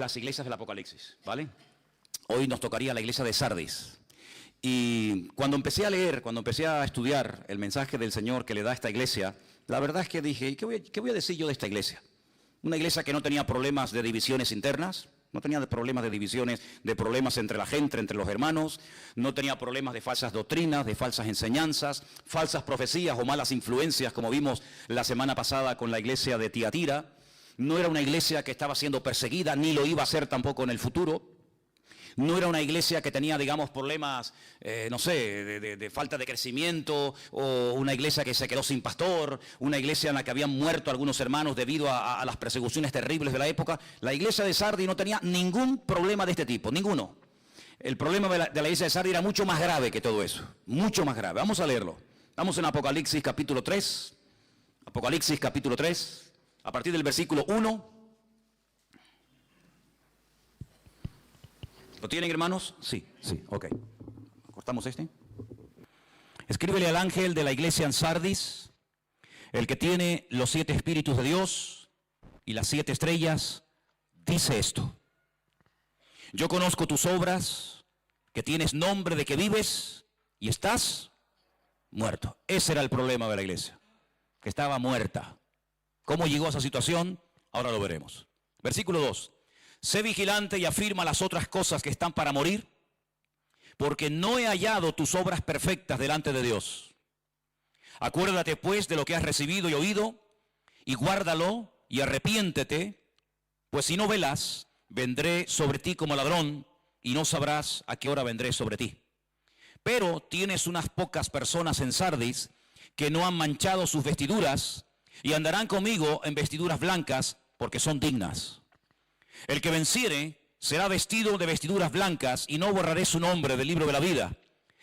las iglesias del Apocalipsis, ¿vale? Hoy nos tocaría la iglesia de Sardis. Y cuando empecé a leer, cuando empecé a estudiar el mensaje del Señor que le da a esta iglesia, la verdad es que dije, ¿qué voy a decir yo de esta iglesia? Una iglesia que no tenía problemas de divisiones internas, no tenía problemas de divisiones, de problemas entre la gente, entre los hermanos, no tenía problemas de falsas doctrinas, de falsas enseñanzas, falsas profecías o malas influencias, como vimos la semana pasada con la iglesia de Tiatira. No era una iglesia que estaba siendo perseguida, ni lo iba a ser tampoco en el futuro. No era una iglesia que tenía, digamos, problemas, no sé, de falta de crecimiento, o una iglesia que se quedó sin pastor, una iglesia en la que habían muerto algunos hermanos debido a las persecuciones terribles de la época. La iglesia de Sardis no tenía ningún problema de este tipo, ninguno. El problema de la iglesia de Sardis era mucho más grave que todo eso, mucho más grave. Vamos a leerlo. Estamos en Apocalipsis capítulo 3, Apocalipsis capítulo 3, a partir del versículo 1. ¿Lo tienen, hermanos? Sí, ok. ¿Cortamos este? Escríbele al ángel de la iglesia en Sardis, el que tiene los 7 espíritus de Dios y las 7 estrellas, dice esto: yo conozco tus obras, que tienes nombre de que vives y estás muerto. Ese era el problema de la iglesia, que estaba muerta. ¿Cómo llegó a esa situación? Ahora lo veremos. Versículo 2. Sé vigilante y afirma las otras cosas que están para morir, porque no he hallado tus obras perfectas delante de Dios. Acuérdate pues de lo que has recibido y oído, y guárdalo y arrepiéntete, pues si no velas, vendré sobre ti como ladrón, y no sabrás a qué hora vendré sobre ti. Pero tienes unas pocas personas en Sardis que no han manchado sus vestiduras, y andarán conmigo en vestiduras blancas, porque son dignas. El que venciere será vestido de vestiduras blancas, y no borraré su nombre del libro de la vida,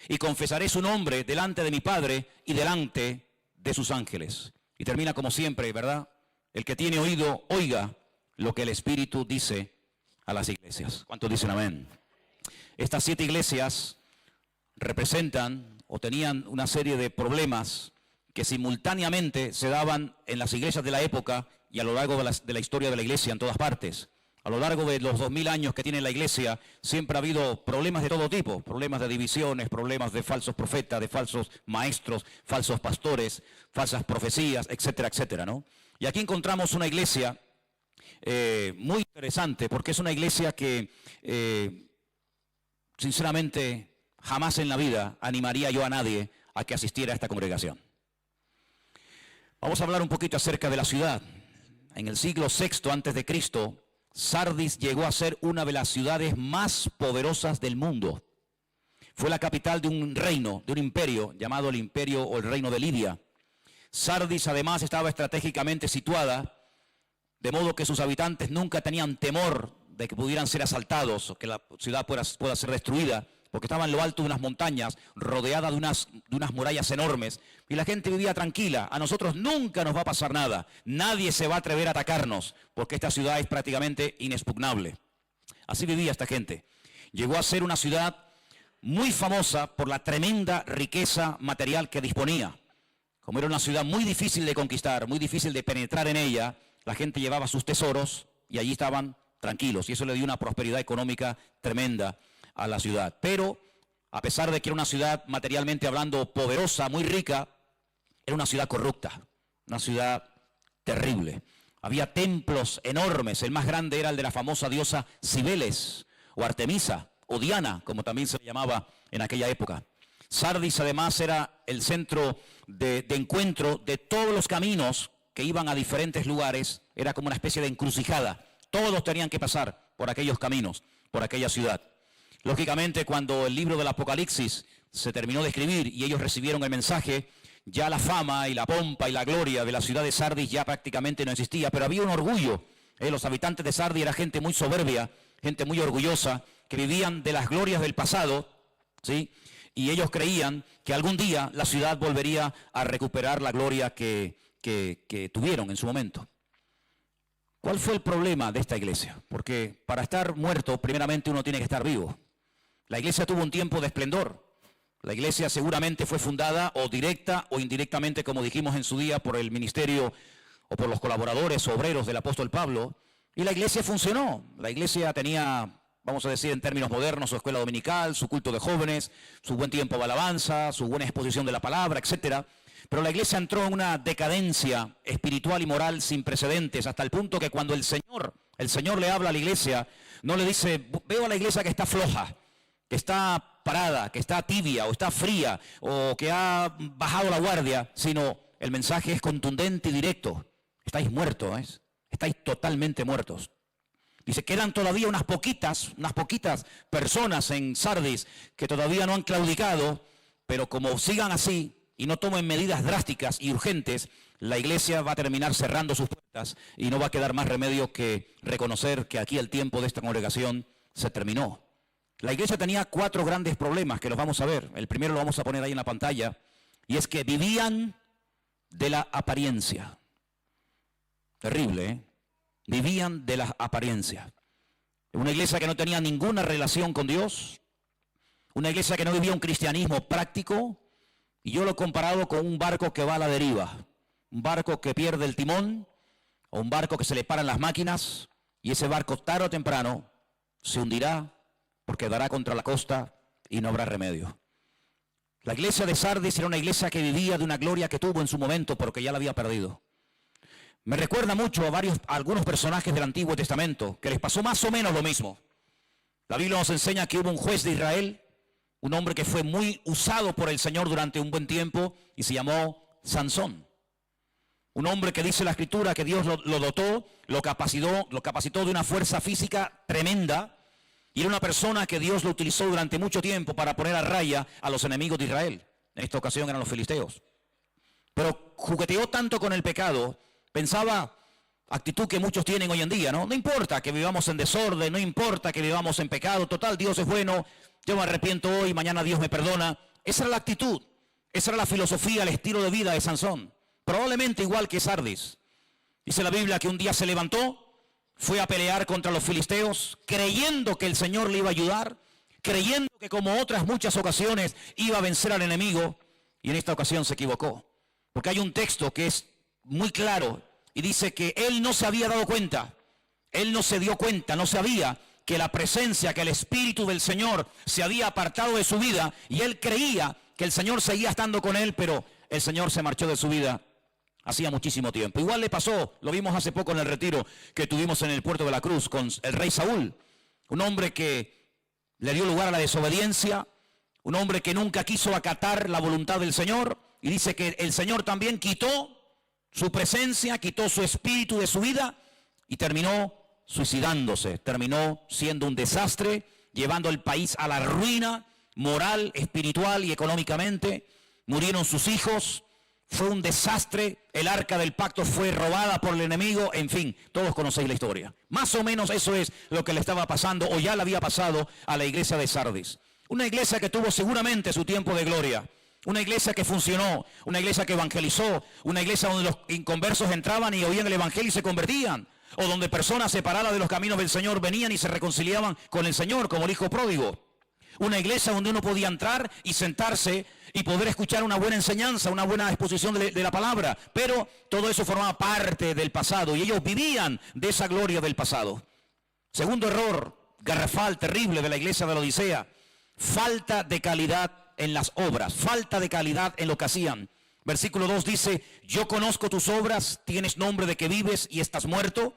y confesaré su nombre delante de mi Padre y delante de sus ángeles. Y termina como siempre, ¿verdad? El que tiene oído, oiga lo que el Espíritu dice a las iglesias. ¿Cuántos dicen amén? Estas 7 iglesias representan o tenían una serie de problemas que simultáneamente se daban en las iglesias de la época y a lo largo de la historia de la iglesia en todas partes. A lo largo de los 2000 años que tiene la iglesia, siempre ha habido problemas de todo tipo, problemas de divisiones, problemas de falsos profetas, de falsos maestros, falsos pastores, falsas profecías, etcétera, etcétera, ¿no? Y aquí encontramos una iglesia muy interesante, porque es una iglesia que, sinceramente, jamás en la vida animaría yo a nadie a que asistiera a esta congregación. Vamos a hablar un poquito acerca de la ciudad. En el siglo VI antes de Cristo, Sardis llegó a ser una de las ciudades más poderosas del mundo. Fue la capital de un reino, de un imperio, llamado el imperio o el reino de Lidia. Sardis además estaba estratégicamente situada, de modo que sus habitantes nunca tenían temor de que pudieran ser asaltados o que la ciudad pueda ser destruida, porque estaba en lo alto de unas montañas, rodeada de unas murallas enormes, y la gente vivía tranquila. A nosotros nunca nos va a pasar nada, nadie se va a atrever a atacarnos, porque esta ciudad es prácticamente inexpugnable. Así vivía esta gente. Llegó a ser una ciudad muy famosa por la tremenda riqueza material que disponía. Como era una ciudad muy difícil de conquistar, muy difícil de penetrar en ella, la gente llevaba sus tesoros y allí estaban tranquilos, y eso le dio una prosperidad económica tremenda a la ciudad. Pero a pesar de que era una ciudad materialmente hablando poderosa, muy rica, era una ciudad corrupta, una ciudad terrible. Había templos enormes, el más grande era el de la famosa diosa Cibeles o Artemisa o Diana, como también se le llamaba en aquella época. Sardis además era el centro de encuentro de todos los caminos que iban a diferentes lugares, era como una especie de encrucijada. Todos tenían que pasar por aquellos caminos, por aquella ciudad. Lógicamente, cuando el libro del Apocalipsis se terminó de escribir y ellos recibieron el mensaje, ya la fama y la pompa y la gloria de la ciudad de Sardis ya prácticamente no existía, pero había un orgullo. Los habitantes de Sardis eran gente muy soberbia, gente muy orgullosa, que vivían de las glorias del pasado, ¿sí? Y ellos creían que algún día la ciudad volvería a recuperar la gloria que tuvieron en su momento. ¿Cuál fue el problema de esta iglesia? Porque para estar muerto, primeramente uno tiene que estar vivo. La iglesia tuvo un tiempo de esplendor. La iglesia seguramente fue fundada o directa o indirectamente, como dijimos en su día, por el ministerio o por los colaboradores obreros del apóstol Pablo. Y la iglesia funcionó. La iglesia tenía, vamos a decir en términos modernos, su escuela dominical, su culto de jóvenes, su buen tiempo de alabanza, su buena exposición de la palabra, etcétera. Pero la iglesia entró en una decadencia espiritual y moral sin precedentes, hasta el punto que cuando el Señor le habla a la iglesia, no le dice, veo a la iglesia que está floja, que está parada, que está tibia o está fría o que ha bajado la guardia, sino el mensaje es contundente y directo. Estáis muertos, estáis totalmente muertos. Dice, quedan todavía unas poquitas personas en Sardis que todavía no han claudicado, pero como sigan así y no tomen medidas drásticas y urgentes, la iglesia va a terminar cerrando sus puertas y no va a quedar más remedio que reconocer que aquí el tiempo de esta congregación se terminó. La iglesia tenía 4 grandes problemas que los vamos a ver. El primero lo vamos a poner ahí en la pantalla, y es que vivían de la apariencia. Terrible, ¿eh? Vivían de la apariencia. Una iglesia que no tenía ninguna relación con Dios, una iglesia que no vivía un cristianismo práctico, y yo lo he comparado con un barco que va a la deriva, un barco que pierde el timón, o un barco que se le paran las máquinas, y ese barco tarde o temprano se hundirá porque dará contra la costa y no habrá remedio. La iglesia de Sardis era una iglesia que vivía de una gloria que tuvo en su momento, pero que ya la había perdido. Me recuerda mucho a algunos personajes del Antiguo Testamento, que les pasó más o menos lo mismo. La Biblia nos enseña que hubo un juez de Israel, un hombre que fue muy usado por el Señor durante un buen tiempo, y se llamó Sansón. Un hombre que dice la Escritura que Dios lo dotó, lo capacitó de una fuerza física tremenda, y era una persona que Dios lo utilizó durante mucho tiempo para poner a raya a los enemigos de Israel. En esta ocasión eran los filisteos. Pero jugueteó tanto con el pecado, pensaba, actitud que muchos tienen hoy en día, ¿no? No importa que vivamos en desorden, no importa que vivamos en pecado, total, Dios es bueno, yo me arrepiento hoy, mañana Dios me perdona. Esa era la actitud, esa era la filosofía, el estilo de vida de Sansón. Probablemente igual que Sardis. Dice la Biblia que un día se levantó, fue a pelear contra los filisteos, creyendo que el Señor le iba a ayudar, creyendo que como otras muchas ocasiones iba a vencer al enemigo, y en esta ocasión se equivocó. Porque hay un texto que es muy claro y dice que él no se había dado cuenta, él no se dio cuenta, no sabía que la presencia, que el Espíritu del Señor se había apartado de su vida, y él creía que el Señor seguía estando con él, pero el Señor se marchó de su vida hacía muchísimo tiempo. Igual le pasó, lo vimos hace poco en el retiro que tuvimos en el Puerto de la Cruz con el rey Saúl, un hombre que le dio lugar a la desobediencia, un hombre que nunca quiso acatar la voluntad del Señor, y dice que el Señor también quitó su presencia, quitó su espíritu de su vida y terminó suicidándose, terminó siendo un desastre, llevando el país a la ruina moral, espiritual y económicamente. Murieron sus hijos. Fue un desastre, el arca del pacto fue robada por el enemigo, en fin, todos conocéis la historia. Más o menos eso es lo que le estaba pasando, o ya le había pasado a la iglesia de Sardis. Una iglesia que tuvo seguramente su tiempo de gloria, una iglesia que funcionó, una iglesia que evangelizó, una iglesia donde los inconversos entraban y oían el evangelio y se convertían, o donde personas separadas de los caminos del Señor venían y se reconciliaban con el Señor, como el hijo pródigo. Una iglesia donde uno podía entrar y sentarse y poder escuchar una buena enseñanza, una buena exposición de la palabra. Pero todo eso formaba parte del pasado y ellos vivían de esa gloria del pasado. Segundo error garrafal, terrible de la iglesia de la Odisea: falta de calidad en las obras, falta de calidad en lo que hacían. Versículo 2 dice, yo conozco tus obras, tienes nombre de que vives y estás muerto.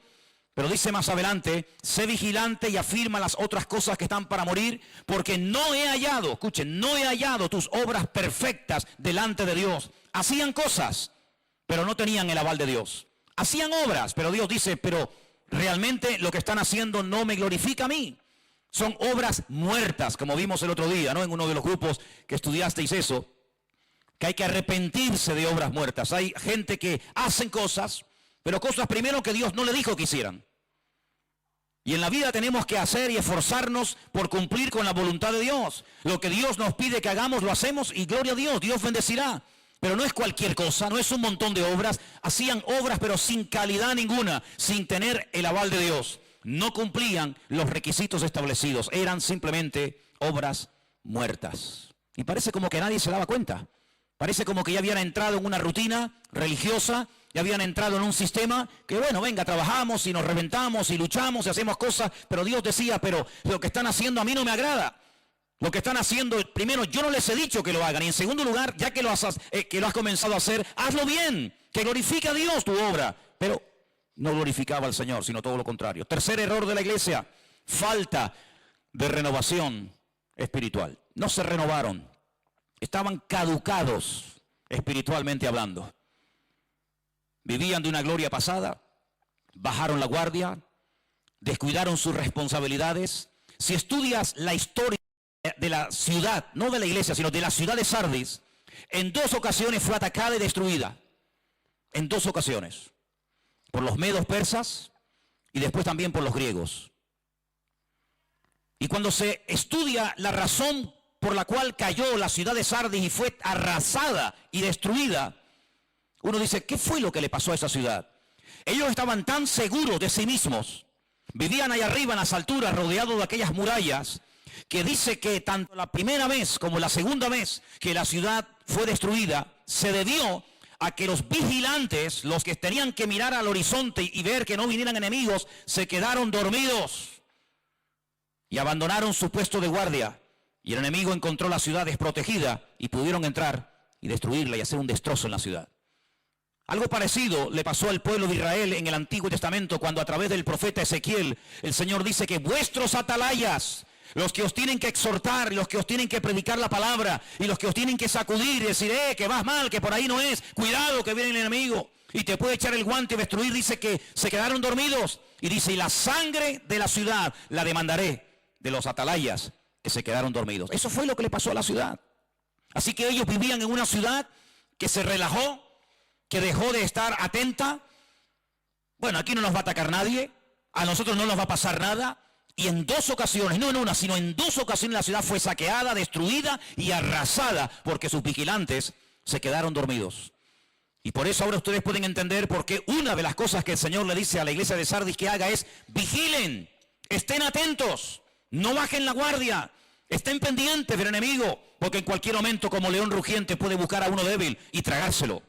Pero dice más adelante, sé vigilante y afirma las otras cosas que están para morir, porque no he hallado, escuchen, no he hallado tus obras perfectas delante de Dios. Hacían cosas, pero no tenían el aval de Dios. Hacían obras, pero Dios dice, pero realmente lo que están haciendo no me glorifica a mí. Son obras muertas, como vimos el otro día, ¿no? En uno de los grupos que estudiasteis eso, que hay que arrepentirse de obras muertas. Hay gente que hacen cosas, pero cosas primero que Dios no le dijo que hicieran. Y en la vida tenemos que hacer y esforzarnos por cumplir con la voluntad de Dios. Lo que Dios nos pide que hagamos, lo hacemos y gloria a Dios, Dios bendecirá. Pero no es cualquier cosa, no es un montón de obras. Hacían obras pero sin calidad ninguna, sin tener el aval de Dios. No cumplían los requisitos establecidos, eran simplemente obras muertas. Y parece como que nadie se daba cuenta. Parece como que ya habían entrado en una rutina religiosa, ya habían entrado en un sistema que, bueno, venga, trabajamos y nos reventamos y luchamos y hacemos cosas, pero Dios decía, pero lo que están haciendo a mí no me agrada. Lo que están haciendo, primero, yo no les he dicho que lo hagan, y en segundo lugar, ya que lo has comenzado a hacer, hazlo bien, que glorifique a Dios tu obra. Pero no glorificaba al Señor, sino todo lo contrario. Tercer error de la iglesia, falta de renovación espiritual. No se renovaron, estaban caducados espiritualmente hablando. Vivían de una gloria pasada, bajaron la guardia, descuidaron sus responsabilidades. Si estudias la historia de la ciudad, no de la iglesia, sino de la ciudad de Sardis, en 2 ocasiones fue atacada y destruida. En 2 ocasiones. Por los medos persas y después también por los griegos. Y cuando se estudia la razón por la cual cayó la ciudad de Sardis y fue arrasada y destruida, uno dice, ¿qué fue lo que le pasó a esa ciudad? Ellos estaban tan seguros de sí mismos, vivían allá arriba en las alturas, rodeados de aquellas murallas, que dice que tanto la primera vez como la segunda vez que la ciudad fue destruida, se debió a que los vigilantes, los que tenían que mirar al horizonte y ver que no vinieran enemigos, se quedaron dormidos y abandonaron su puesto de guardia. Y el enemigo encontró la ciudad desprotegida y pudieron entrar y destruirla y hacer un destrozo en la ciudad. Algo parecido le pasó al pueblo de Israel en el Antiguo Testamento, cuando a través del profeta Ezequiel el Señor dice que vuestros atalayas, los que os tienen que exhortar, los que os tienen que predicar la palabra y los que os tienen que sacudir y decir, que vas mal, que por ahí no es, cuidado que viene el enemigo y te puede echar el guante y destruir, dice que se quedaron dormidos y dice, y la sangre de la ciudad la demandaré de los atalayas que se quedaron dormidos. Eso fue lo que le pasó a la ciudad. Así que ellos vivían en una ciudad que se relajó, que dejó de estar atenta. Bueno, aquí no nos va a atacar nadie, a nosotros no nos va a pasar nada. Y en 2 ocasiones, no en una, sino en 2 ocasiones la ciudad fue saqueada, destruida y arrasada porque sus vigilantes se quedaron dormidos. Y por eso ahora ustedes pueden entender por qué una de las cosas que el Señor le dice a la iglesia de Sardis que haga es vigilen, estén atentos, no bajen la guardia, estén pendientes del enemigo, porque en cualquier momento como león rugiente puede buscar a uno débil y tragárselo.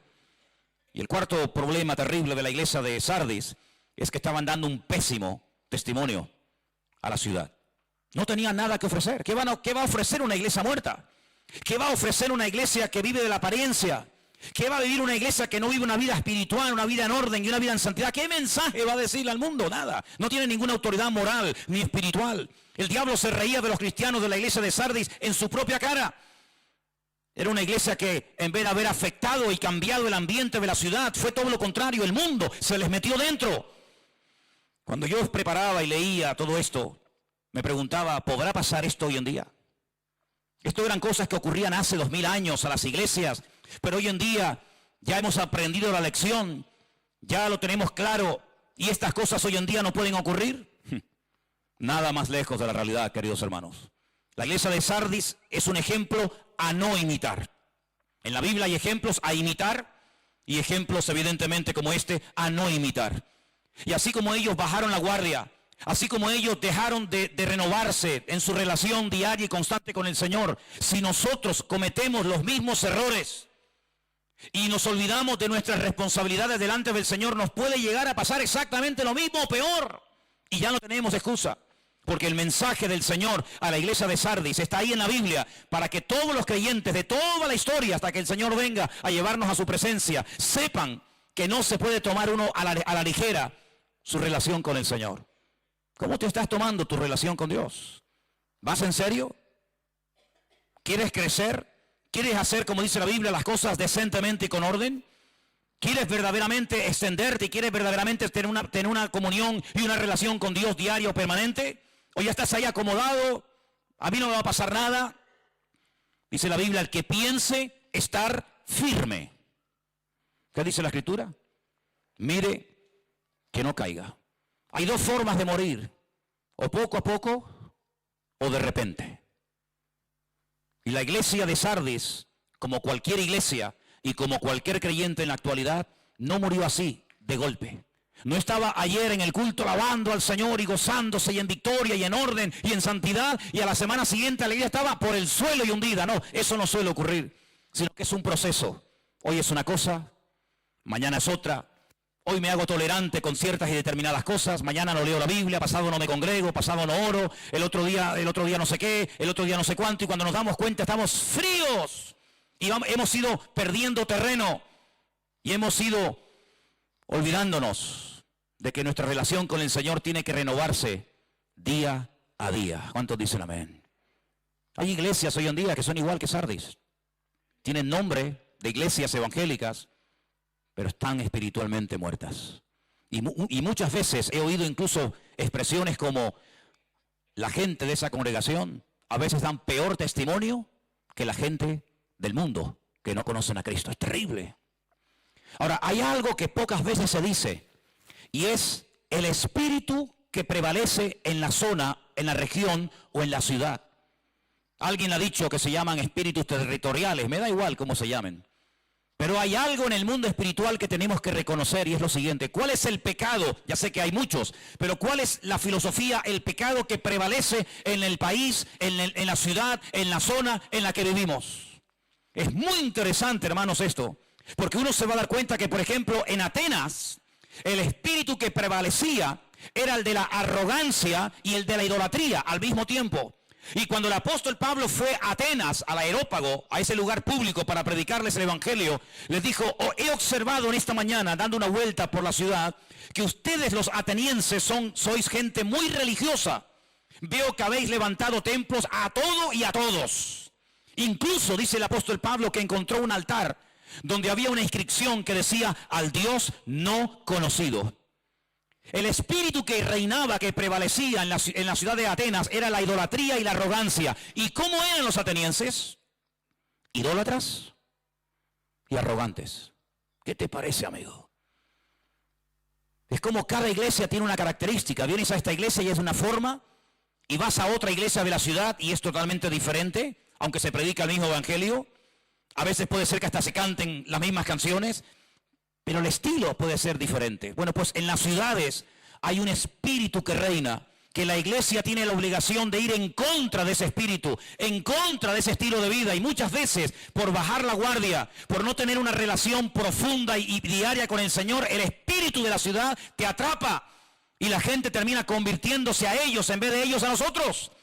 Y el cuarto problema terrible de la iglesia de Sardis es que estaban dando un pésimo testimonio a la ciudad. No tenía nada que ofrecer. ¿Qué va a ofrecer una iglesia muerta? ¿Qué va a ofrecer una iglesia que vive de la apariencia? ¿Qué va a vivir una iglesia que no vive una vida espiritual, una vida en orden y una vida en santidad? ¿Qué mensaje va a decirle al mundo? Nada. No tiene ninguna autoridad moral ni espiritual. El diablo se reía de los cristianos de la iglesia de Sardis en su propia cara. Era una iglesia que en vez de haber afectado y cambiado el ambiente de la ciudad, fue todo lo contrario. El mundo se les metió dentro. Cuando yo preparaba y leía todo esto, me preguntaba, ¿podrá pasar esto hoy en día? Esto eran cosas que ocurrían hace 2000 años a las iglesias, pero hoy en día ya hemos aprendido la lección, ya lo tenemos claro, y estas cosas hoy en día no pueden ocurrir. Nada más lejos de la realidad, queridos hermanos. La iglesia de Sardis es un ejemplo a no imitar. En la Biblia hay ejemplos a imitar y ejemplos evidentemente como este a no imitar. Y así como ellos bajaron la guardia, así como ellos dejaron de renovarse en su relación diaria y constante con el Señor, si nosotros cometemos los mismos errores y nos olvidamos de nuestras responsabilidades delante del Señor, nos puede llegar a pasar exactamente lo mismo o peor. Y ya no tenemos excusa, porque el mensaje del Señor a la iglesia de Sardis está ahí en la Biblia, para que todos los creyentes de toda la historia, hasta que el Señor venga a llevarnos a su presencia, sepan que no se puede tomar uno a la ligera su relación con el Señor. ¿Cómo te estás tomando tu relación con Dios? ¿Vas en serio? ¿Quieres crecer? ¿Quieres hacer, como dice la Biblia, las cosas decentemente y con orden? ¿Quieres verdaderamente extenderte y quieres verdaderamente tener una comunión y una relación con Dios diaria o permanente? ¿O ya estás ahí acomodado? A mí no me va a pasar nada. Dice la Biblia, el que piense estar firme. ¿Qué dice la Escritura? Mire que no caiga. Hay 2 formas de morir, o poco a poco, o de repente. Y la iglesia de Sardis, como cualquier iglesia y como cualquier creyente en la actualidad, no murió así, de golpe. No estaba ayer en el culto alabando al Señor y gozándose y en victoria y en orden y en santidad, y a la semana siguiente la iglesia estaba por el suelo y hundida. No, eso no suele ocurrir, sino que es un proceso. Hoy es una cosa, mañana es otra, Hoy me hago tolerante con ciertas y determinadas cosas, mañana no leo la Biblia, pasado no me congrego, pasado no oro, el otro día no sé qué, el otro día no sé cuánto, y cuando nos damos cuenta estamos fríos y hemos ido perdiendo terreno y hemos ido olvidándonos de que nuestra relación con el Señor tiene que renovarse día a día. ¿Cuántos dicen amén? Hay iglesias hoy en día que son igual que Sardis, tienen nombre de iglesias evangélicas, pero están espiritualmente muertas. Y muchas veces he oído incluso expresiones como: la gente de esa congregación a veces dan peor testimonio que la gente del mundo que no conocen a Cristo. Es terrible. Ahora, hay algo que pocas veces se dice, y es el espíritu que prevalece en la zona, en la región o en la ciudad. Alguien ha dicho que se llaman espíritus territoriales, me da igual cómo se llamen. Pero hay algo en el mundo espiritual que tenemos que reconocer, y es lo siguiente: ¿cuál es el pecado? Ya sé que hay muchos, pero ¿cuál es la filosofía, el pecado que prevalece en el país, en la ciudad, en la zona en la que vivimos? Es muy interesante, hermanos, esto, porque uno se va a dar cuenta que, por ejemplo, en Atenas, el espíritu que prevalecía era el de la arrogancia y el de la idolatría al mismo tiempo. Y cuando el apóstol Pablo fue a Atenas, al Areópago, a ese lugar público para predicarles el evangelio, les dijo: he observado en esta mañana, dando una vuelta por la ciudad, que ustedes los atenienses sois gente muy religiosa. Veo que habéis levantado templos a todo y a todos. Incluso dice el apóstol Pablo que encontró un altar donde había una inscripción que decía: al Dios no conocido. El espíritu que reinaba, que prevalecía en la ciudad de Atenas, era la idolatría y la arrogancia. ¿Y cómo eran los atenienses? Idólatras y arrogantes. ¿Qué te parece, amigo? Es como cada iglesia tiene una característica. Vienes a esta iglesia y es de una forma, y vas a otra iglesia de la ciudad y es totalmente diferente, aunque se predica el mismo evangelio. A veces puede ser que hasta se canten las mismas canciones, pero el estilo puede ser diferente. Bueno, pues en las ciudades hay un espíritu que reina, que la iglesia tiene la obligación de ir en contra de ese espíritu, en contra de ese estilo de vida. Y muchas veces, por bajar la guardia, por no tener una relación profunda y diaria con el Señor, el espíritu de la ciudad te atrapa y la gente termina convirtiéndose a ellos en vez de ellos a nosotros.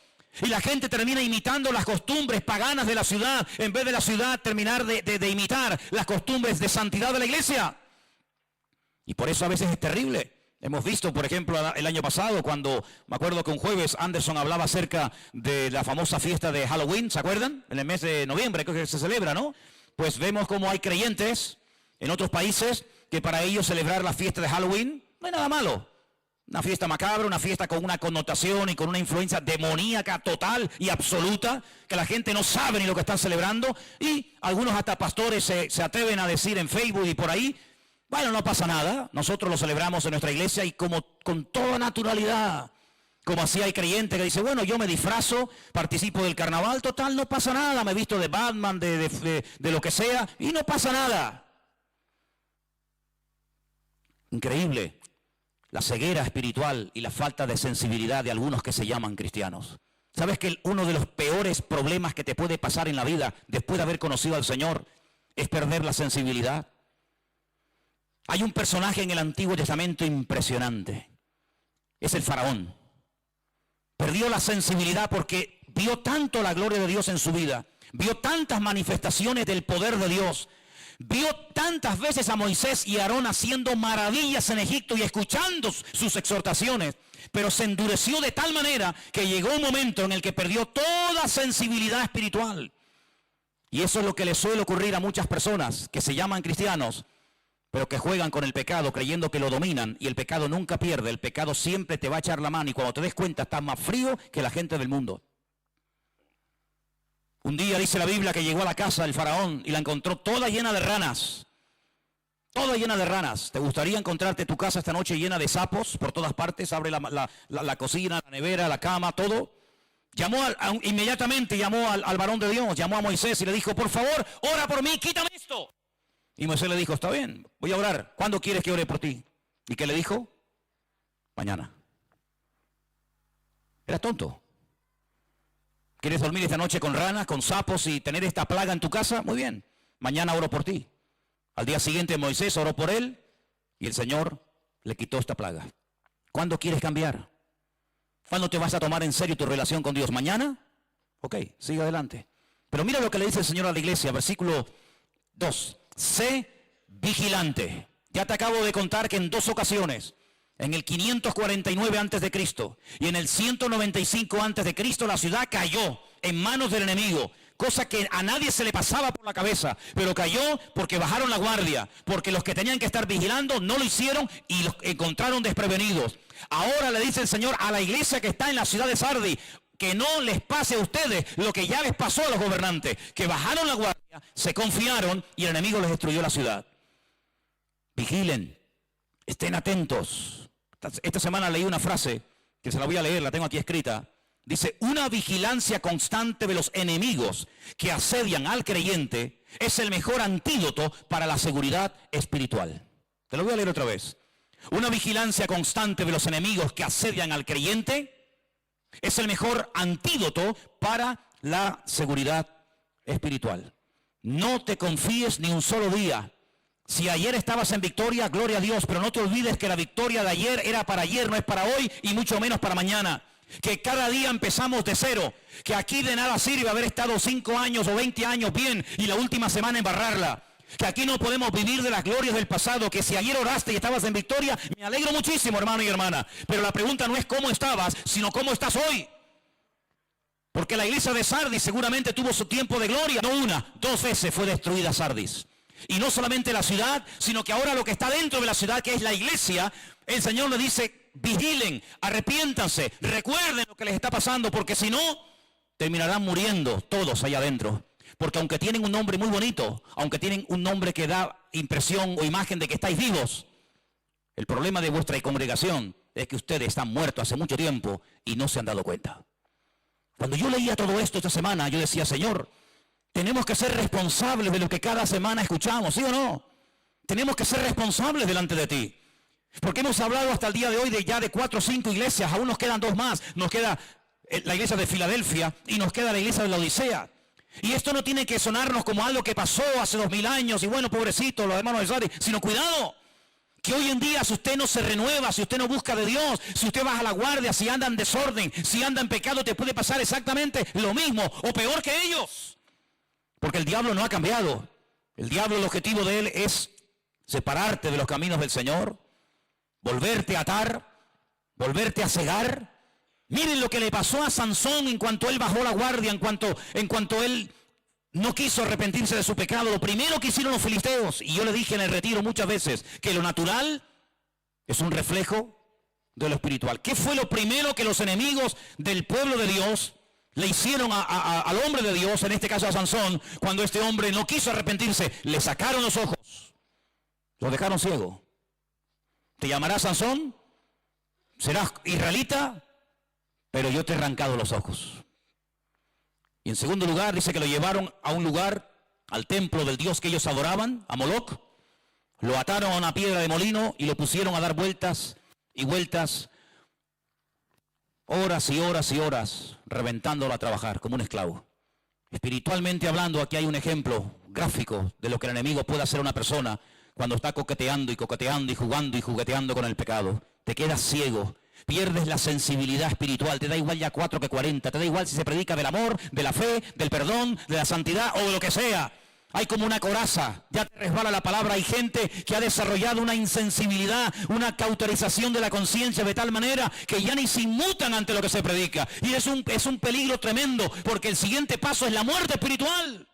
Y la gente termina imitando las costumbres paganas de la ciudad, en vez de la ciudad terminar de imitar las costumbres de santidad de la iglesia. Y por eso a veces es terrible. Hemos visto, por ejemplo, el año pasado, cuando me acuerdo que un jueves Anderson hablaba acerca de la famosa fiesta de Halloween, ¿se acuerdan? En el mes de noviembre, creo que se celebra, ¿no? Pues vemos cómo hay creyentes en otros países que para ellos celebrar la fiesta de Halloween no hay nada malo. Una fiesta macabra, una fiesta con una connotación y con una influencia demoníaca total y absoluta, que la gente no sabe ni lo que están celebrando, y algunos hasta pastores se atreven a decir en Facebook y por ahí: bueno, no pasa nada, nosotros lo celebramos en nuestra iglesia, y como con toda naturalidad, como así hay creyentes que dicen: bueno, yo me disfrazo, participo del carnaval, total, no pasa nada, me he visto de Batman, de lo que sea, y no pasa nada. Increíble la ceguera espiritual y la falta de sensibilidad de algunos que se llaman cristianos. ¿Sabes que uno de los peores problemas que te puede pasar en la vida después de haber conocido al Señor es perder la sensibilidad? Hay un personaje en el Antiguo Testamento impresionante. Es el faraón. Perdió la sensibilidad porque vio tanto la gloria de Dios en su vida. Vio tantas manifestaciones del poder de Dios. Vio tantas veces a Moisés y Aarón haciendo maravillas en Egipto y escuchando sus exhortaciones. Pero se endureció de tal manera que llegó un momento en el que perdió toda sensibilidad espiritual. Y eso es lo que le suele ocurrir a muchas personas que se llaman cristianos, pero que juegan con el pecado creyendo que lo dominan, y el pecado nunca pierde. El pecado siempre te va a echar la mano, y cuando te des cuenta estás más frío que la gente del mundo. Un día dice la Biblia que llegó a la casa del faraón y la encontró toda llena de ranas. Toda llena de ranas. ¿Te gustaría encontrarte tu casa esta noche llena de sapos por todas partes? Abre la cocina, la nevera, la cama, todo. Inmediatamente llamó al varón de Dios, llamó a Moisés y le dijo: por favor, ora por mí, quítame esto. Y Moisés le dijo: está bien, voy a orar. ¿Cuándo quieres que ore por ti? ¿Y qué le dijo? Mañana. Era tonto. ¿Quieres dormir esta noche con ranas, con sapos y tener esta plaga en tu casa? Muy bien, mañana oro por ti. Al día siguiente Moisés oró por él Y el Señor le quitó esta plaga. ¿Cuándo quieres cambiar? ¿Cuándo te vas a tomar en serio tu relación con Dios? ¿Mañana? Ok, sigue adelante. Pero mira lo que le dice el Señor a la iglesia, versículo 2. Sé vigilante. Ya te acabo de contar que en 2 ocasiones, en el 549 antes de Cristo y en el 195 antes de Cristo, la ciudad cayó en manos del enemigo, cosa que a nadie se le pasaba por la cabeza, pero cayó porque bajaron la guardia, porque los que tenían que estar vigilando no lo hicieron y los encontraron desprevenidos. Ahora le dice el Señor a la iglesia que está en la ciudad de Sardis, que no les pase a ustedes lo que ya les pasó a los gobernantes, que bajaron la guardia, se confiaron y el enemigo les destruyó la ciudad. Vigilen, estén atentos. Esta semana leí una frase, que se la voy a leer, la tengo aquí escrita. Dice, una vigilancia constante de los enemigos que asedian al creyente es el mejor antídoto para la seguridad espiritual. Te lo voy a leer otra vez. Una vigilancia constante de los enemigos que asedian al creyente es el mejor antídoto para la seguridad espiritual. No te confíes ni un solo día. Si ayer estabas en victoria, gloria a Dios, pero no te olvides que la victoria de ayer era para ayer, no es para hoy y mucho menos para mañana. Que cada día empezamos de cero, que aquí de nada sirve haber estado 5 años o 20 años bien y la última semana embarrarla. Que aquí no podemos vivir de las glorias del pasado, que si ayer oraste y estabas en victoria, me alegro muchísimo, hermano y hermana. Pero la pregunta no es cómo estabas, sino cómo estás hoy. Porque la iglesia de Sardis seguramente tuvo su tiempo de gloria. No una, 2 veces fue destruida Sardis. Y no solamente la ciudad, sino que ahora lo que está dentro de la ciudad, que es la iglesia, el Señor le dice, vigilen, arrepiéntanse, recuerden lo que les está pasando, porque si no, terminarán muriendo todos allá adentro. Porque aunque tienen un nombre muy bonito, aunque tienen un nombre que da impresión o imagen de que estáis vivos, el problema de vuestra congregación es que ustedes están muertos hace mucho tiempo y no se han dado cuenta. Cuando yo leía todo esto esta semana, yo decía, Señor, tenemos que ser responsables de lo que cada semana escuchamos, ¿sí o no? Tenemos que ser responsables delante de ti. Porque hemos hablado hasta el día de hoy de ya de 4 o 5 iglesias, aún nos quedan 2 más. Nos queda la iglesia de Filadelfia y nos queda la iglesia de la Odisea. Y esto no tiene que sonarnos como algo que pasó hace 2000 años y bueno, pobrecito, los hermanos de Sardis, sino cuidado. Que hoy en día si usted no se renueva, si usted no busca de Dios, si usted baja la guardia, si anda en desorden, si anda en pecado, te puede pasar exactamente lo mismo o peor que ellos. Porque el diablo no ha cambiado. El diablo, el objetivo de él es separarte de los caminos del Señor, volverte a atar, volverte a cegar. Miren lo que le pasó a Sansón en cuanto él bajó la guardia, en cuanto él no quiso arrepentirse de su pecado. Lo primero que hicieron los filisteos, y yo le dije en el retiro muchas veces, que lo natural es un reflejo de lo espiritual. ¿Qué fue lo primero que los enemigos del pueblo de Dios le hicieron al hombre de Dios, en este caso a Sansón, cuando este hombre no quiso arrepentirse? Le sacaron los ojos, lo dejaron ciego. ¿Te llamarás Sansón? ¿Serás israelita? Pero yo te he arrancado los ojos. Y en segundo lugar, dice que lo llevaron a un lugar, al templo del dios que ellos adoraban, a Moloc. Lo ataron a una piedra de molino y lo pusieron a dar vueltas y vueltas, horas y horas y horas, reventándolo a trabajar como un esclavo. Espiritualmente hablando, aquí hay un ejemplo gráfico de lo que el enemigo puede hacer a una persona cuando está coqueteando y coqueteando y jugando y jugueteando con el pecado. Te quedas ciego. Pierdes la sensibilidad espiritual, te da igual ya 4 que 40, te da igual si se predica del amor, de la fe, del perdón, de la santidad o de lo que sea. Hay como una coraza, ya te resbala la palabra. Hay gente que ha desarrollado una insensibilidad, una cauterización de la conciencia de tal manera que ya ni se inmutan ante lo que se predica. Y es un peligro tremendo, porque el siguiente paso es la muerte espiritual.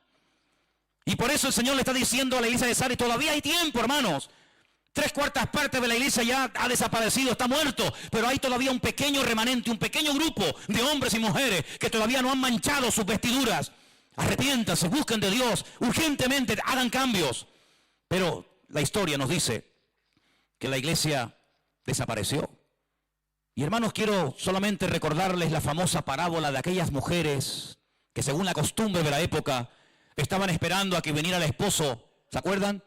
Y por eso el Señor le está diciendo a la iglesia de Sardis, todavía hay tiempo, hermanos. 3/4 partes de la iglesia ya ha desaparecido, está muerto, pero hay todavía un pequeño remanente, un pequeño grupo de hombres y mujeres que todavía no han manchado sus vestiduras. Arrepiéntanse, busquen de Dios, urgentemente hagan cambios. Pero la historia nos dice que la iglesia desapareció. Y hermanos, quiero solamente recordarles la famosa parábola de aquellas mujeres que según la costumbre de la época estaban esperando a que viniera el esposo. ¿Se acuerdan?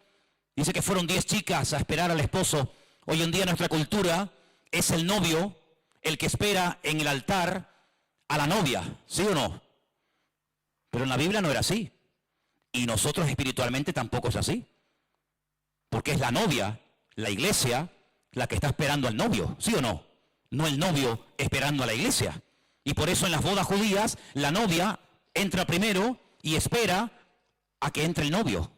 Dice que fueron 10 chicas a esperar al esposo. Hoy en día nuestra cultura es el novio el que espera en el altar a la novia, ¿sí o no? Pero en la Biblia no era así. Y nosotros espiritualmente tampoco es así. Porque es la novia la iglesia la que está esperando al novio, ¿sí o no? No el novio esperando a la iglesia. Y por eso en las bodas judías, la novia entra primero y espera a que entre el novio.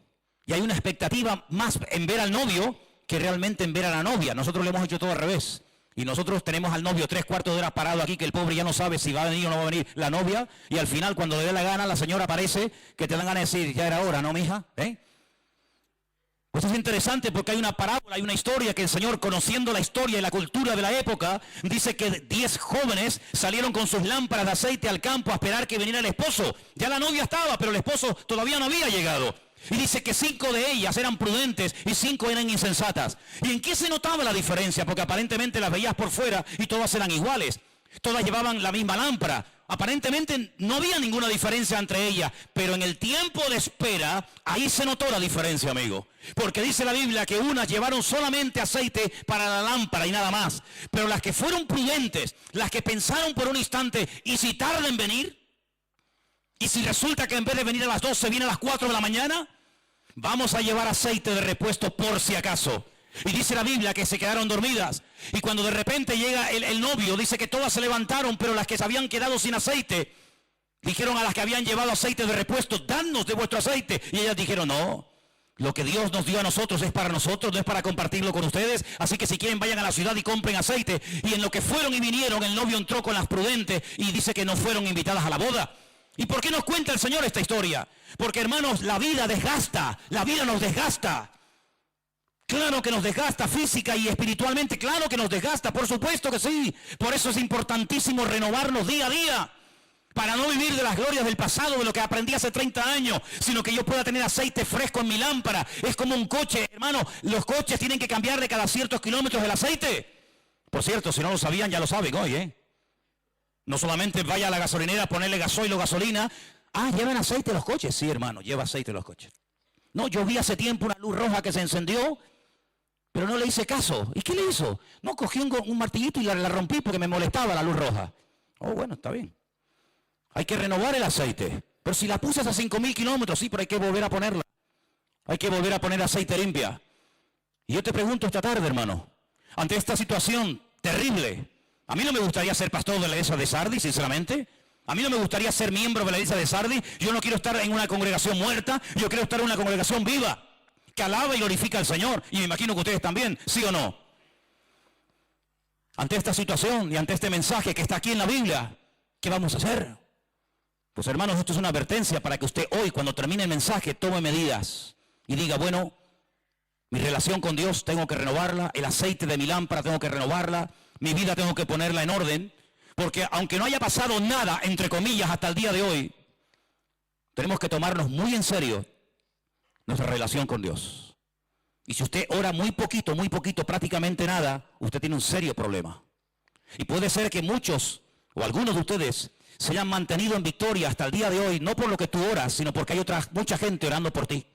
Y hay una expectativa más en ver al novio que realmente en ver a la novia. Nosotros le hemos hecho todo al revés. Y nosotros tenemos al novio 3/4 de hora parado aquí, que el pobre ya no sabe si va a venir o no va a venir la novia. Y al final, cuando le dé la gana, la señora aparece, que te dan ganas de decir, ya era hora, ¿no, mija? Pues es interesante porque hay una parábola, hay una historia que el Señor, conociendo la historia y la cultura de la época, dice que 10 jóvenes salieron con sus lámparas de aceite al campo a esperar que viniera el esposo. Ya la novia estaba, pero el esposo todavía no había llegado. Y dice que 5 de ellas eran prudentes y 5 eran insensatas. ¿Y en qué se notaba la diferencia? Porque aparentemente las veías por fuera y todas eran iguales. Todas llevaban la misma lámpara. Aparentemente no había ninguna diferencia entre ellas, pero en el tiempo de espera, ahí se notó la diferencia, amigo. Porque dice la Biblia que unas llevaron solamente aceite para la lámpara y nada más. Pero las que fueron prudentes, las que pensaron por un instante, ¿y si tardan en venir? ¿Y si resulta que en vez de venir a las 12 viene a las 4 de la mañana? Vamos a llevar aceite de repuesto por si acaso. Y dice la Biblia que se quedaron dormidas. Y cuando de repente llega el novio, dice que todas se levantaron, pero las que se habían quedado sin aceite, dijeron a las que habían llevado aceite de repuesto, danos de vuestro aceite. Y ellas dijeron, no, lo que Dios nos dio a nosotros es para nosotros, no es para compartirlo con ustedes. Así que si quieren vayan a la ciudad y compren aceite. Y en lo que fueron y vinieron, el novio entró con las prudentes y dice que no fueron invitadas a la boda. ¿Y por qué nos cuenta el Señor esta historia? Porque, hermanos, la vida desgasta, la vida nos desgasta. Claro que nos desgasta física y espiritualmente, claro que nos desgasta, por supuesto que sí. Por eso es importantísimo renovarnos día a día, para no vivir de las glorias del pasado, de lo que aprendí hace 30 años, sino que yo pueda tener aceite fresco en mi lámpara. Es como un coche, hermano, los coches tienen que cambiarle cada ciertos kilómetros el aceite. Por cierto, si no lo sabían, ya lo saben hoy, No solamente vaya a la gasolinera a ponerle gasoil o gasolina. Ah, ¿llevan aceite los coches? Sí, hermano, lleva aceite los coches. No, yo vi hace tiempo una luz roja que se encendió, pero no le hice caso. ¿Y qué le hizo? No, cogí un martillito y la rompí porque me molestaba la luz roja. Oh, bueno, está bien. Hay que renovar el aceite. Pero si la puse a 5.000 kilómetros, sí, pero hay que volver a ponerla. Hay que volver a poner aceite limpia. Y yo te pregunto esta tarde, hermano, ante esta situación terrible, a mí no me gustaría ser pastor de la iglesia de Sardis, sinceramente. A mí no me gustaría ser miembro de la iglesia de Sardis. Yo no quiero estar en una congregación muerta, yo quiero estar en una congregación viva, que alaba y glorifica al Señor. Y me imagino que ustedes también, ¿sí o no? Ante esta situación y ante este mensaje que está aquí en la Biblia, ¿qué vamos a hacer? Pues, hermanos, esto es una advertencia para que usted hoy, cuando termine el mensaje, tome medidas y diga, bueno, mi relación con Dios tengo que renovarla, el aceite de mi lámpara tengo que renovarla, mi vida tengo que ponerla en orden, porque aunque no haya pasado nada, entre comillas, hasta el día de hoy, tenemos que tomarnos muy en serio nuestra relación con Dios. Y si usted ora muy poquito, prácticamente nada, usted tiene un serio problema. Y puede ser que muchos o algunos de ustedes se hayan mantenido en victoria hasta el día de hoy, no por lo que tú oras, sino porque hay mucha gente orando por ti.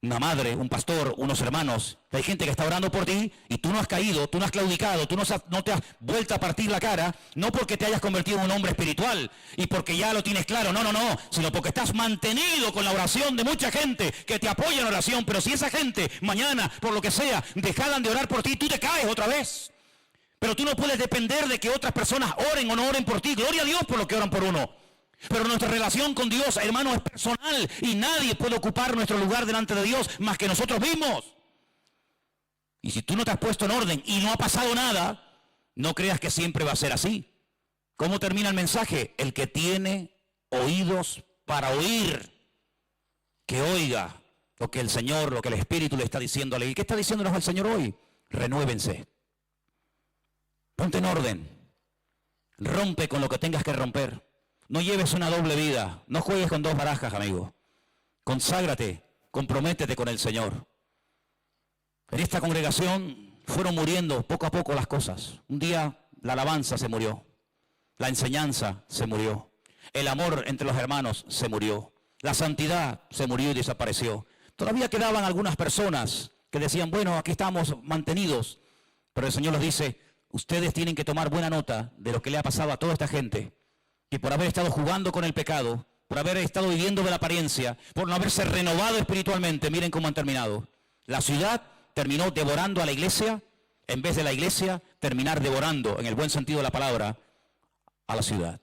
Una madre, un pastor, unos hermanos, hay gente que está orando por ti y tú no has caído, tú no has claudicado, tú no te has vuelto a partir la cara, no porque te hayas convertido en un hombre espiritual y porque ya lo tienes claro, no, sino porque estás mantenido con la oración de mucha gente que te apoya en la oración. Pero si esa gente mañana, por lo que sea, dejaran de orar por ti, tú te caes otra vez. Pero tú no puedes depender de que otras personas oren o no oren por ti. Gloria a Dios por lo que oran por uno. Pero nuestra relación con Dios, hermano, es personal y nadie puede ocupar nuestro lugar delante de Dios más que nosotros mismos. Y si tú no te has puesto en orden y no ha pasado nada, no creas que siempre va a ser así. ¿Cómo termina el mensaje? El que tiene oídos para oír, que oiga lo que el Señor, lo que el Espíritu le está diciendo a la iglesia. ¿Qué está diciéndonos el Señor hoy? Renuévense. Ponte en orden. Rompe con lo que tengas que romper. No lleves una doble vida. No juegues con dos barajas, amigo. Conságrate, comprométete con el Señor. En esta congregación fueron muriendo poco a poco las cosas. Un día la alabanza se murió. La enseñanza se murió. El amor entre los hermanos se murió. La santidad se murió y desapareció. Todavía quedaban algunas personas que decían, bueno, aquí estamos mantenidos. Pero el Señor les dice, ustedes tienen que tomar buena nota de lo que le ha pasado a toda esta gente. Y por haber estado jugando con el pecado, por haber estado viviendo de la apariencia, por no haberse renovado espiritualmente, miren cómo han terminado. La ciudad terminó devorando a la iglesia, en vez de la iglesia terminar devorando, en el buen sentido de la palabra, a la ciudad.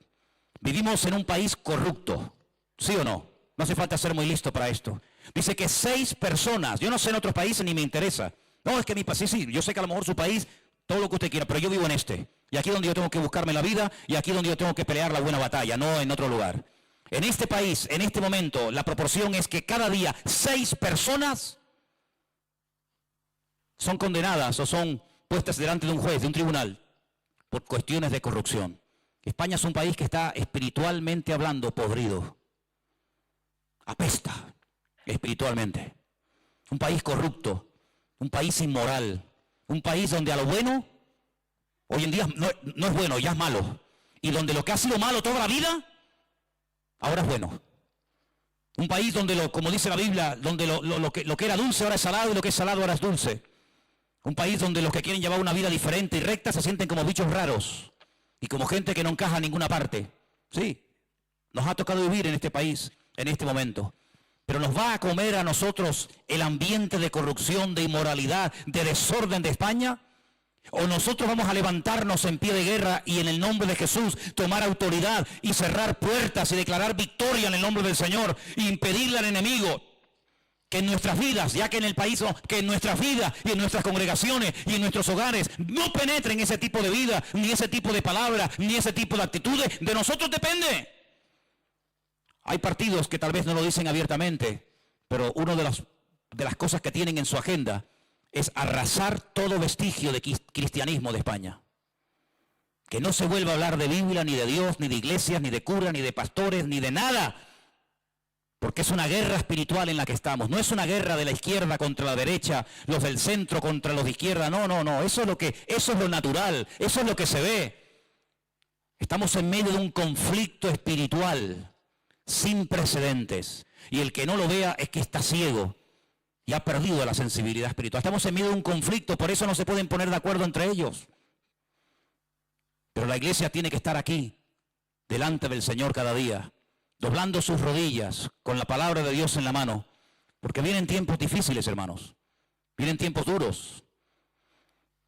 Vivimos en un país corrupto, ¿sí o no? No hace falta ser muy listo para esto. Dice que 6 personas, yo no sé en otros países ni me interesa. No, es que mi país, sí, yo sé que a lo mejor su país, todo lo que usted quiera, pero yo vivo en este. Y aquí es donde yo tengo que buscarme la vida y aquí es donde yo tengo que pelear la buena batalla, no en otro lugar. En este país, en este momento, la proporción es que cada día 6 personas son condenadas o son puestas delante de un juez, de un tribunal, por cuestiones de corrupción. España es un país que está espiritualmente hablando podrido. Apesta espiritualmente. Un país corrupto, un país inmoral, un país donde a lo bueno, hoy en día no es bueno, ya es malo. Y donde lo que ha sido malo toda la vida, ahora es bueno. Un país donde, como dice la Biblia, donde lo que era dulce ahora es salado y lo que es salado ahora es dulce. Un país donde los que quieren llevar una vida diferente y recta se sienten como bichos raros y como gente que no encaja en ninguna parte. Sí, nos ha tocado vivir en este país, en este momento. Pero nos va a comer a nosotros el ambiente de corrupción, de inmoralidad, de desorden de España. ¿O nosotros vamos a levantarnos en pie de guerra y en el nombre de Jesús tomar autoridad y cerrar puertas y declarar victoria en el nombre del Señor e impedirle al enemigo que en nuestras vidas, ya que en el país, que en nuestras vidas y en nuestras congregaciones y en nuestros hogares no penetren ese tipo de vida, ni ese tipo de palabras, ni ese tipo de actitudes? De nosotros depende. Hay partidos que tal vez no lo dicen abiertamente, pero una de las cosas que tienen en su agenda es arrasar todo vestigio de cristianismo de España. Que no se vuelva a hablar de Biblia, ni de Dios, ni de iglesias, ni de curas, ni de pastores, ni de nada. Porque es una guerra espiritual en la que estamos. No es una guerra de la izquierda contra la derecha, los del centro contra los de izquierda. No, no, no. Eso es lo natural. Eso es lo que se ve. Estamos en medio de un conflicto espiritual sin precedentes. Y el que no lo vea es que está ciego y ha perdido la sensibilidad espiritual. Estamos en medio de un conflicto, por eso no se pueden poner de acuerdo entre ellos. Pero la iglesia tiene que estar aquí, delante del Señor cada día, doblando sus rodillas, con la palabra de Dios en la mano. Porque vienen tiempos difíciles, hermanos. Vienen tiempos duros.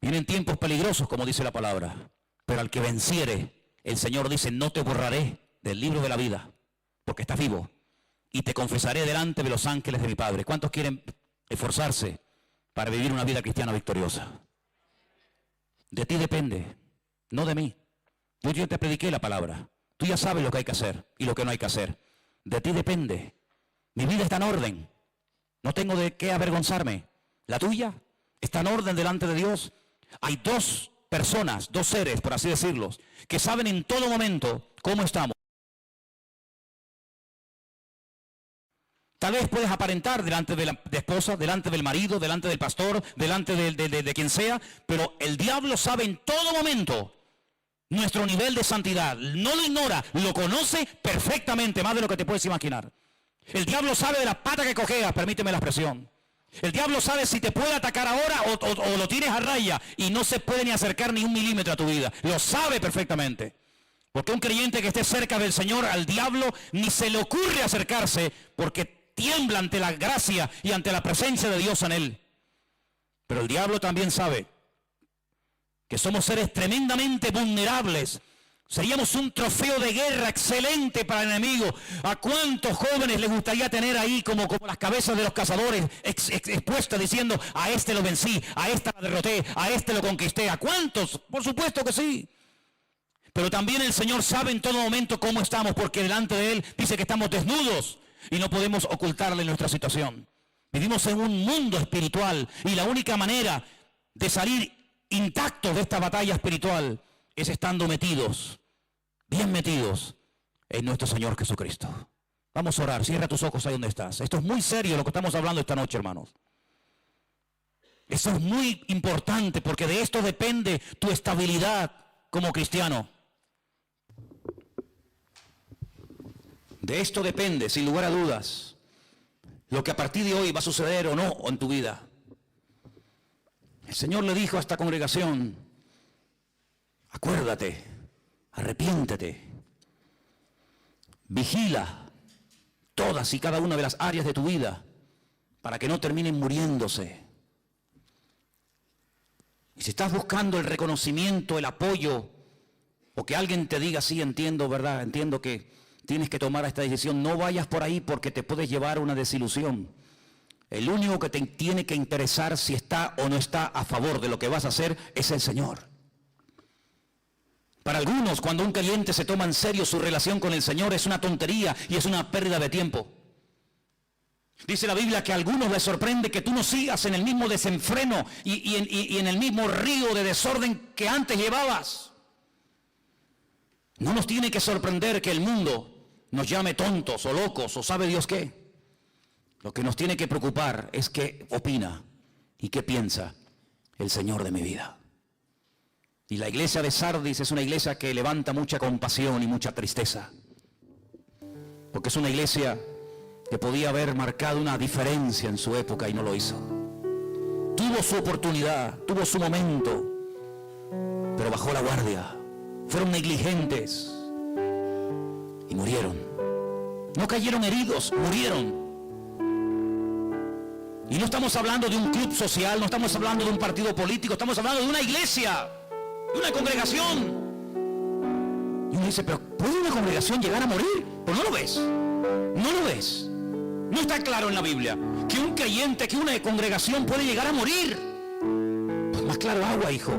Vienen tiempos peligrosos, como dice la palabra. Pero al que venciere, el Señor dice, no te borraré del libro de la vida, porque estás vivo. Y te confesaré delante de los ángeles de mi Padre. ¿Cuántos quieren esforzarse para vivir una vida cristiana victoriosa? De ti depende, no de mí. Yo ya te prediqué la palabra. Tú ya sabes lo que hay que hacer y lo que no hay que hacer. De ti depende. Mi vida está en orden. No tengo de qué avergonzarme. La tuya está en orden delante de Dios. Hay 2 personas, 2 seres, por así decirlo, que saben en todo momento cómo estamos. Tal vez puedes aparentar delante de la esposa, delante del marido, delante del pastor, delante de quien sea, pero el diablo sabe en todo momento nuestro nivel de santidad. No lo ignora, lo conoce perfectamente, más de lo que te puedes imaginar. El diablo sabe de la pata que cojeas, permíteme la expresión. El diablo sabe si te puede atacar ahora o lo tienes a raya y no se puede ni acercar ni 1 milímetro a tu vida. Lo sabe perfectamente. Porque un creyente que esté cerca del Señor, al diablo ni se le ocurre acercarse, porque tiembla ante la gracia y ante la presencia de Dios en él. Pero el diablo también sabe que somos seres tremendamente vulnerables. Seríamos un trofeo de guerra excelente para el enemigo. ¿A cuántos jóvenes les gustaría tener ahí como las cabezas de los cazadores expuestas diciendo, a este lo vencí, a esta lo derroté, a este lo conquisté? ¿A cuántos? Por supuesto que sí. Pero también el Señor sabe en todo momento cómo estamos, porque delante de Él dice que estamos desnudos y no podemos ocultarle nuestra situación. Vivimos en un mundo espiritual y la única manera de salir intactos de esta batalla espiritual es estando metidos, bien metidos en nuestro Señor Jesucristo. Vamos a orar, cierra tus ojos ahí donde estás. Esto es muy serio lo que estamos hablando esta noche, hermanos. Esto es muy importante porque de esto depende tu estabilidad como cristiano. De esto depende, sin lugar a dudas, lo que a partir de hoy va a suceder o no en tu vida. El Señor le dijo a esta congregación, acuérdate, arrepiéntete, vigila todas y cada una de las áreas de tu vida para que no terminen muriéndose. Y si estás buscando el reconocimiento, el apoyo, o que alguien te diga, sí, entiendo, ¿verdad? Entiendo que tienes que tomar esta decisión, no vayas por ahí porque te puedes llevar a una desilusión. El único que te tiene que interesar si está o no está a favor de lo que vas a hacer es el Señor. Para algunos, cuando un creyente se toma en serio su relación con el Señor, es una tontería y es una pérdida de tiempo. Dice la Biblia que a algunos les sorprende que tú no sigas en el mismo desenfreno y en el mismo río de desorden que antes llevabas. No nos tiene que sorprender que el mundo nos llame tontos o locos o sabe Dios qué. Lo que nos tiene que preocupar es qué opina y qué piensa el Señor de mi vida. Y la iglesia de Sardis es una iglesia que levanta mucha compasión y mucha tristeza. Porque es una iglesia que podía haber marcado una diferencia en su época y no lo hizo. Tuvo su oportunidad, tuvo su momento, pero bajó la guardia. Fueron negligentes y murieron. No cayeron heridos, murieron. Y no estamos hablando de un club social, no estamos hablando de un partido político, estamos hablando de una iglesia, de una congregación. Y uno dice, pero ¿puede una congregación llegar a morir? Pues no lo ves, no lo ves. No está claro en la Biblia que un creyente, que una congregación puede llegar a morir. Pues más claro agua, hijo.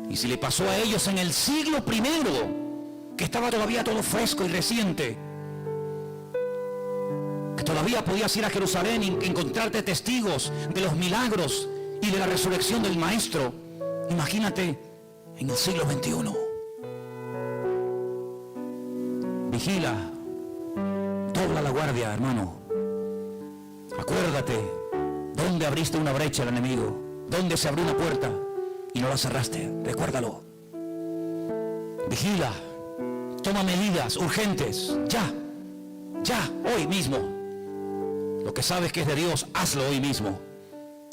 Y si le pasó a ellos en el siglo I, que estaba todavía todo fresco y reciente, que todavía podías ir a Jerusalén y encontrarte testigos de los milagros y de la resurrección del Maestro, imagínate en el siglo XXI. Vigila, dobla la guardia, hermano. Acuérdate, ¿dónde abriste una brecha al enemigo? ¿Dónde se abrió una puerta y no la cerraste? Recuérdalo. Vigila, toma medidas urgentes, ya, hoy mismo. Lo que sabes que es de Dios, hazlo hoy mismo.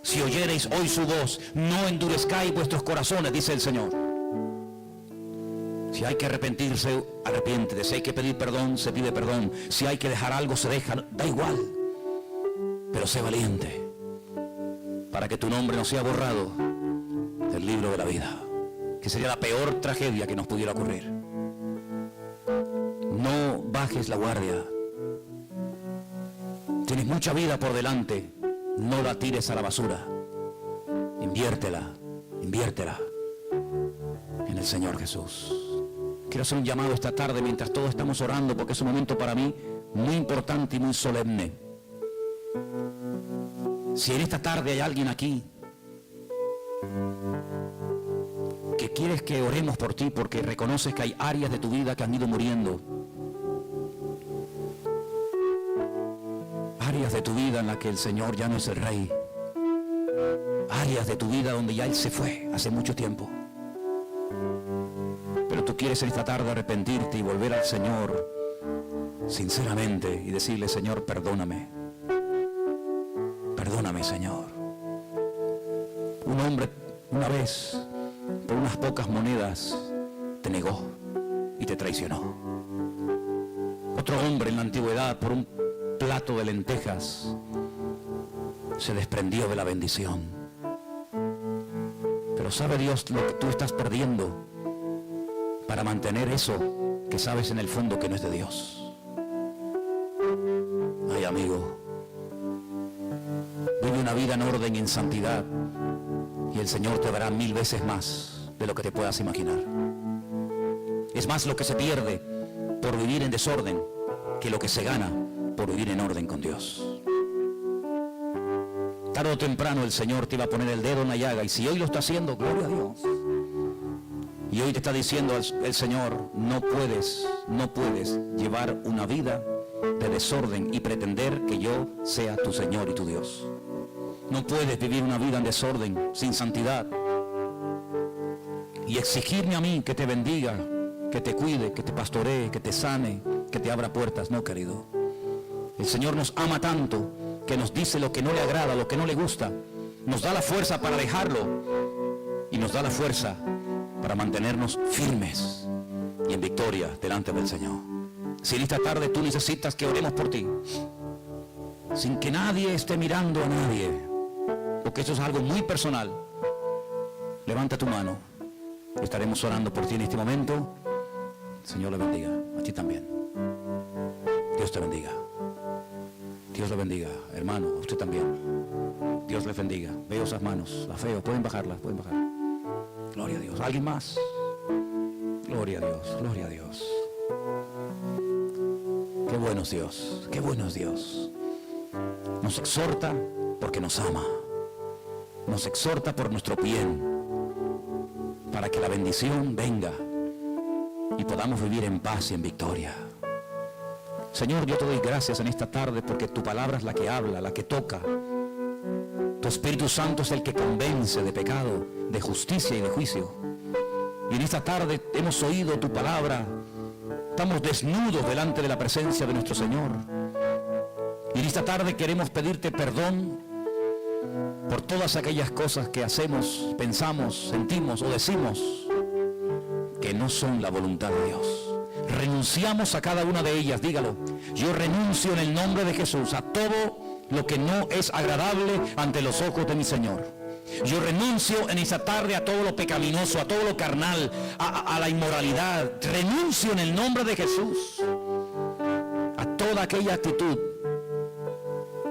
Si oyereis hoy su voz, no endurezcáis vuestros corazones, dice el Señor. Si hay que arrepentirse, arrepiéntete. Si hay que pedir perdón, se pide perdón. Si hay que dejar algo, se deja. Da igual. Pero sé valiente para que tu nombre no sea borrado del libro de la vida, que sería la peor tragedia que nos pudiera ocurrir. No bajes la guardia. Tienes mucha vida por delante. No la tires a la basura. Inviértela en el Señor Jesús. Quiero hacer un llamado esta tarde mientras todos estamos orando, porque es un momento para mí muy importante y muy solemne. Si en esta tarde hay alguien aquí que quieres que oremos por ti porque reconoces que hay áreas de tu vida que han ido muriendo, áreas de tu vida en las que el Señor ya no es el Rey, áreas de tu vida donde ya Él se fue hace mucho tiempo, pero tú quieres en esta tarde arrepentirte y volver al Señor sinceramente y decirle: Señor, perdóname, Señor. Un hombre una vez por unas pocas monedas te negó y te traicionó. Otro hombre en la antigüedad por un plato de lentejas se desprendió de la bendición. Pero sabe Dios lo que tú estás perdiendo para mantener eso que sabes en el fondo que no es de Dios. Ay, amigo, vive una vida en orden y en santidad y el Señor te dará 1000 veces más de lo que te puedas imaginar. Es más lo que se pierde por vivir en desorden que lo que se gana por vivir en orden con Dios. Tarde o temprano el Señor te iba a poner el dedo en la llaga, y si hoy lo está haciendo, gloria a Dios. Y hoy te está diciendo el Señor: no puedes llevar una vida de desorden y pretender que yo sea tu Señor y tu Dios. No puedes vivir una vida en desorden, sin santidad, y exigirme a mí que te bendiga, que te cuide, que te pastoree, que te sane, que te abra puertas. No, querido. El Señor nos ama tanto que nos dice lo que no le agrada, lo que no le gusta. Nos da la fuerza para dejarlo y nos da la fuerza para mantenernos firmes y en victoria delante del Señor. Si en esta tarde tú necesitas que oremos por ti, sin que nadie esté mirando a nadie, porque eso es algo muy personal, levanta tu mano. Estaremos orando por ti en este momento. Señor le bendiga. A ti también. Dios te bendiga. Dios le bendiga. Hermano, a usted también. Dios le bendiga. Veo esas manos. Las veo. Pueden bajarlas. Pueden bajar. Gloria a Dios. ¿Alguien más? Gloria a Dios. Gloria a Dios. Qué bueno es Dios. Qué bueno es Dios. Nos exhorta porque nos ama. Nos exhorta por nuestro bien, para que la bendición venga y podamos vivir en paz y en victoria. Señor, yo te doy gracias en esta tarde porque tu palabra es la que habla, la que toca. Tu Espíritu Santo es el que convence de pecado, de justicia y de juicio. Y en esta tarde hemos oído tu palabra. Estamos desnudos delante de la presencia de nuestro Señor. Y en esta tarde queremos pedirte perdón por todas aquellas cosas que hacemos, pensamos, sentimos o decimos que no son la voluntad de Dios. Renunciamos a cada una de ellas, dígalo. Yo renuncio en el nombre de Jesús a todo lo que no es agradable ante los ojos de mi Señor. Yo renuncio en esta tarde a todo lo pecaminoso, a todo lo carnal, a la inmoralidad. Renuncio en el nombre de Jesús a toda aquella actitud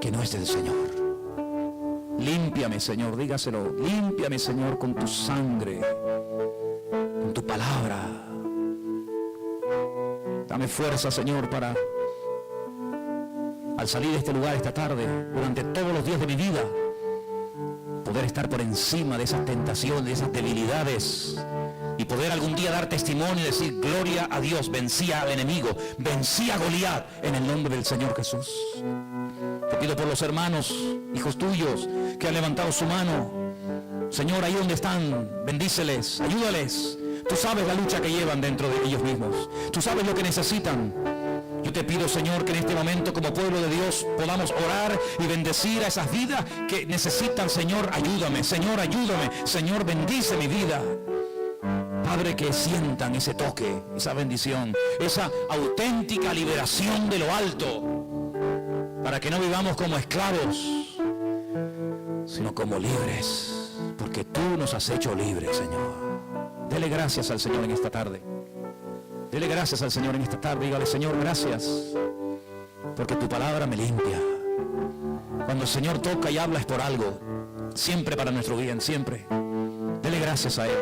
que no es del Señor. Límpiame, Señor, dígaselo. Límpiame, Señor, con tu sangre, con tu palabra. Dame fuerza, Señor, para al salir de este lugar esta tarde, durante todos los días de mi vida, poder estar por encima de esas tentaciones, de esas debilidades, y poder algún día dar testimonio y decir: gloria a Dios, vencí al enemigo, vencí a Goliat en el nombre del Señor Jesús. Te pido por los hermanos, hijos tuyos, que han levantado su mano. Señor, ahí donde están, bendíceles, ayúdales. Tú sabes la lucha que llevan dentro de ellos mismos. Tú sabes lo que necesitan. Yo te pido, Señor, que en este momento como pueblo de Dios podamos orar y bendecir a esas vidas que necesitan. Señor, ayúdame. Señor, ayúdame. Señor, bendice mi vida. Padre, que sientan ese toque, esa bendición, esa auténtica liberación de lo alto, para que no vivamos como esclavos, sino como libres, porque tú nos has hecho libres, Señor. Dele gracias al Señor en esta tarde. Dele gracias al Señor en esta tarde. Dígale: Señor, gracias, porque tu palabra me limpia. Cuando el Señor toca y habla es por algo, siempre para nuestro bien, siempre. Dele gracias a Él.